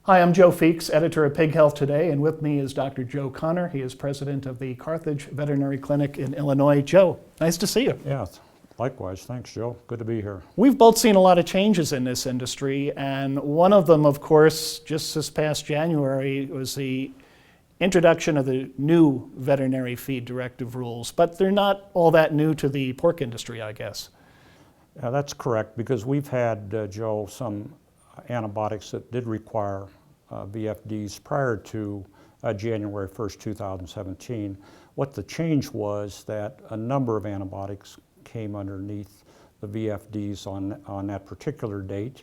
Hi, I'm Joe Feeks, editor of Pig Health Today, and with me is Dr. Joe Connor. He is president of the Carthage Veterinary Clinic in Illinois. Joe, nice to see you. Yeah, likewise. Thanks, Joe. Good to be here. We've both seen a lot of changes in this industry, and one of them, of course, just this past January was the introduction of the new veterinary feed directive rules, but they're not all that new to the pork industry, I guess. That's correct, because we've had, Joe, some antibiotics that did require VFDs prior to January 1st, 2017. What the change was that a number of antibiotics came underneath the VFDs on that particular date,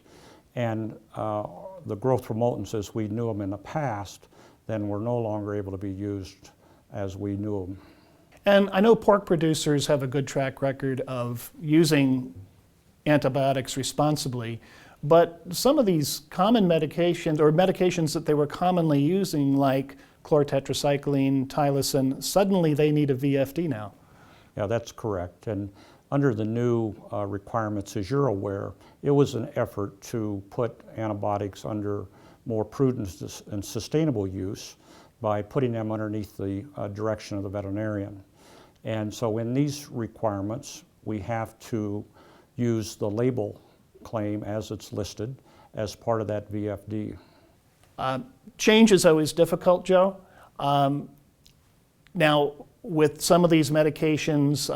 and the growth promotants as we knew them in the past then were no longer able to be used as we knew them. And I know pork producers have a good track record of using antibiotics responsibly, but some of these common medications, or medications that they were commonly using, like chlortetracycline, tylosin, suddenly they need a VFD now. Yeah, that's correct. And under the new requirements, as you're aware, it was an effort to put antibiotics under more prudent and sustainable use by putting them underneath the direction of the veterinarian. And so in these requirements, we have to use the label claim as it's listed as part of that VFD. Change is always difficult, Joe. Now, with some of these medications,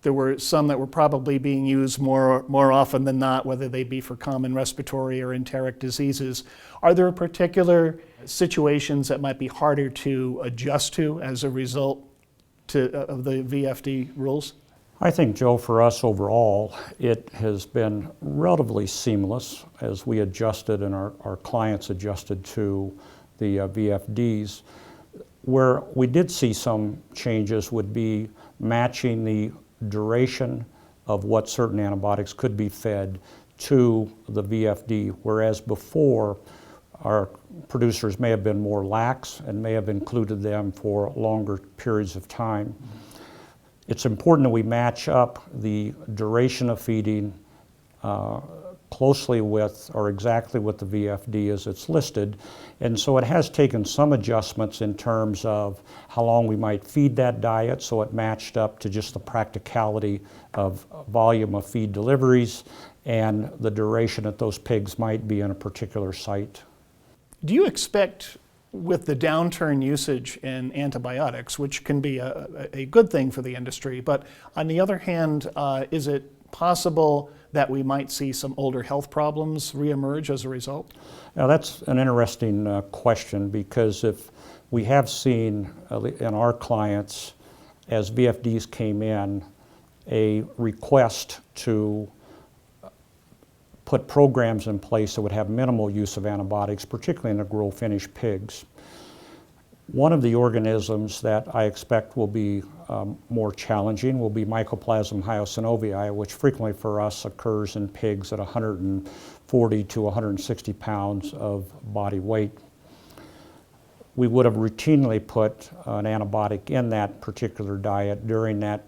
there were some that were probably being used more often than not, whether they be for common respiratory or enteric diseases. Are there particular situations that might be harder to adjust to as a result of the VFD rules? I think, Joe, for us overall, it has been relatively seamless as we adjusted and our clients adjusted to the VFDs. Where we did see some changes would be matching the duration of what certain antibiotics could be fed to the VFD, whereas before our producers may have been more lax and may have included them for longer periods of time. It's important that we match up the duration of feeding closely with or exactly with the VFD as it's listed. And so it has taken some adjustments in terms of how long we might feed that diet, so it matched up to just the practicality of volume of feed deliveries and the duration that those pigs might be in a particular site. Do you expect, with the downturn usage in antibiotics, which can be a good thing for the industry, but on the other hand, is it possible that we might see some older health problems reemerge as a result? Now that's an interesting question, because if we have seen in our clients, as VFDs came in, a request to put programs in place that would have minimal use of antibiotics, particularly in the grow finish pigs. One of the organisms that I expect will be more challenging will be Mycoplasma hyosinoviae, which frequently for us occurs in pigs at 140 to 160 pounds of body weight. We would have routinely put an antibiotic in that particular diet during that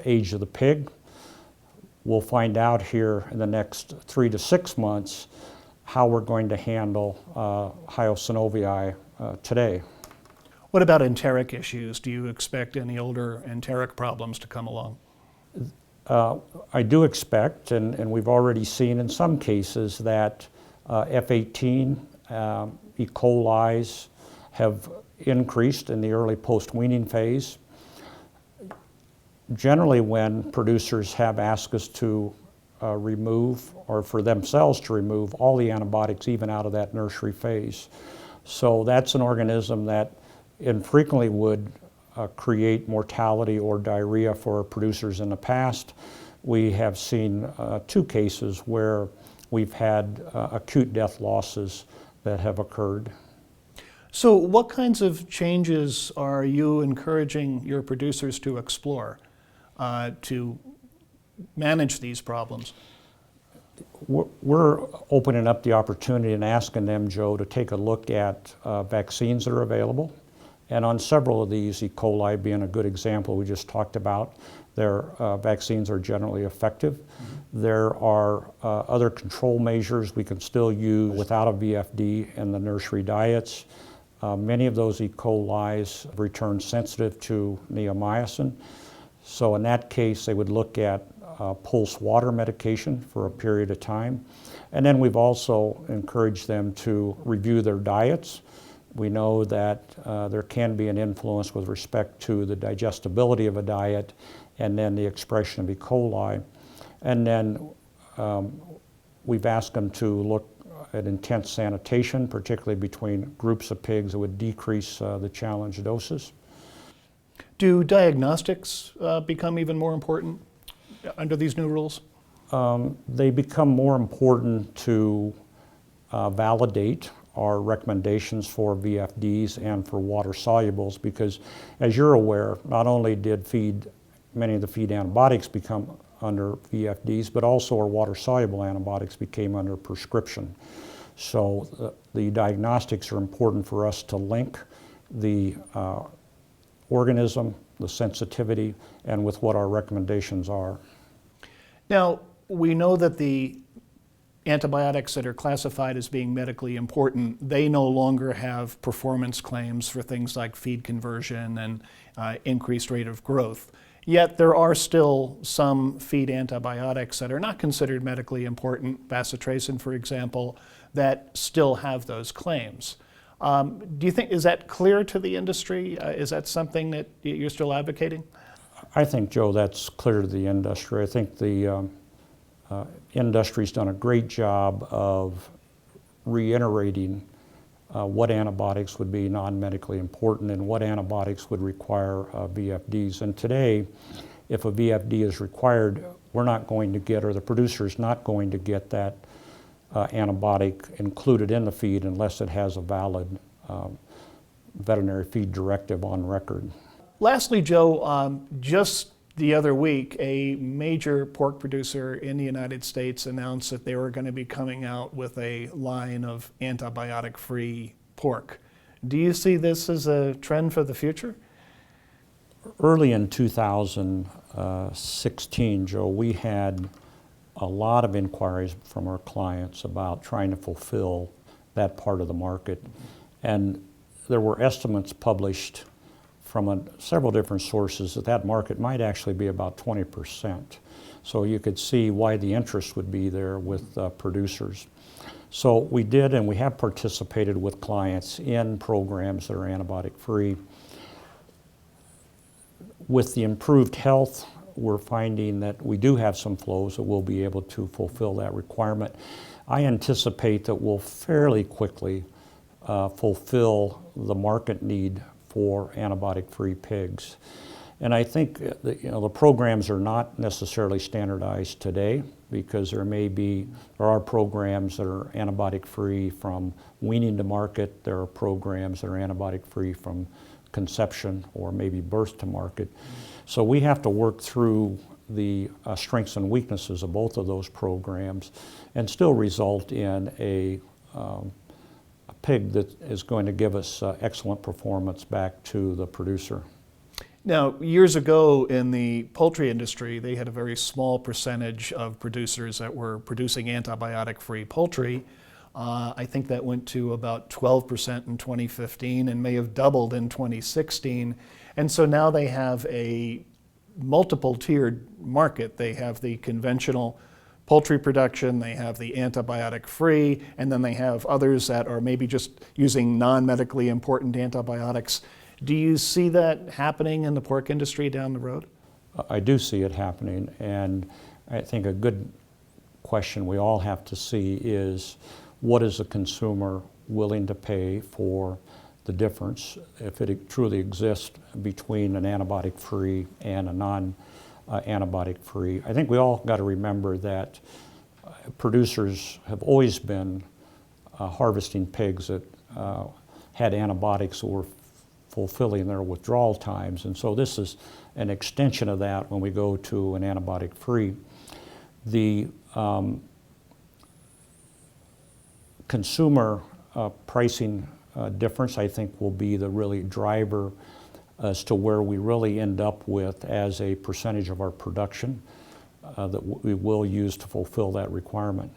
age of the pig. We'll find out here in the next 3 to 6 months how we're going to handle hyosinoviae today. What about enteric issues? Do you expect any older enteric problems to come along? I do expect, and we've already seen in some cases, that F18, E. coli's have increased in the early post-weaning phase. Generally, when producers have asked us to remove, or for themselves to remove, all the antibiotics even out of that nursery phase. So that's an organism that infrequently would create mortality or diarrhea for producers in the past. We have seen 2 cases where we've had acute death losses that have occurred. So what kinds of changes are you encouraging your producers to explore to manage these problems? We're opening up the opportunity and asking them, Joe, to take a look at vaccines that are available And on several of these, E. coli being a good example we just talked about, their vaccines are generally effective. There are other control measures we can still use without a VFD in the nursery diets. Many of those E. coli's return sensitive to neomycin. So in that case, they would look at pulse water medication for a period of time. And then we've also encouraged them to review their diets. We know that there can be an influence with respect to the digestibility of a diet and then the expression of E. coli. And then we've asked them to look at intense sanitation, particularly between groups of pigs that would decrease the challenge doses. Do diagnostics become even more important under these new rules? They become more important to validate our recommendations for VFDs and for water solubles, because as you're aware, not only did many of the feed antibiotics become under VFDs, but also our water soluble antibiotics became under prescription. So the diagnostics are important for us to link the organism, the sensitivity, and with what our recommendations are. Now, we know that the antibiotics that are classified as being medically important, they no longer have performance claims for things like feed conversion and increased rate of growth. Yet there are still some feed antibiotics that are not considered medically important, bacitracin for example, that still have those claims. Do you think, is that clear to the industry? Is that something that you're still advocating? I think, Joe, that's clear to the industry. I think the industry's done a great job of reiterating what antibiotics would be non-medically important and what antibiotics would require VFDs. And today, if a VFD is required, we're not going to get, or the producer's not going to get that antibiotic included in the feed unless it has a valid veterinary feed directive on record. Lastly, Joe, just the other week, a major pork producer in the United States announced that they were going to be coming out with a line of antibiotic-free pork. Do you see this as a trend for the future? Early in 2016, Joe, we had a lot of inquiries from our clients about trying to fulfill that part of the market. And there were estimates published from several different sources that market might actually be about 20%. So you could see why the interest would be there with producers. So we did, and we have participated with clients in programs that are antibiotic-free. With the improved health, we're finding that we do have some flows that we'll be able to fulfill that requirement. I anticipate that we'll fairly quickly fulfill the market need for antibiotic-free pigs. And I think the programs are not necessarily standardized today, because there are programs that are antibiotic-free from weaning to market. There are programs that are antibiotic-free from conception or maybe birth to market. So we have to work through the strengths and weaknesses of both of those programs and still result in a pig that is going to give us excellent performance back to the producer. Now, years ago in the poultry industry, they had a very small percentage of producers that were producing antibiotic-free poultry. I think that went to about 12% in 2015 and may have doubled in 2016. And so now they have a multiple-tiered market. They have the conventional poultry production, they have the antibiotic-free, and then they have others that are maybe just using non-medically important antibiotics. Do you see that happening in the pork industry down the road? I do see it happening, and I think a good question we all have to see is, what is the consumer willing to pay for the difference, if it truly exists, between an antibiotic-free and a non-antibiotic-free? I think we all got to remember that producers have always been harvesting pigs that had antibiotics that were fulfilling their withdrawal times, and so this is an extension of that when we go to an antibiotic-free. The consumer pricing difference, I think, will be the really driver as to where we really end up with as a percentage of our production that we will use to fulfill that requirement.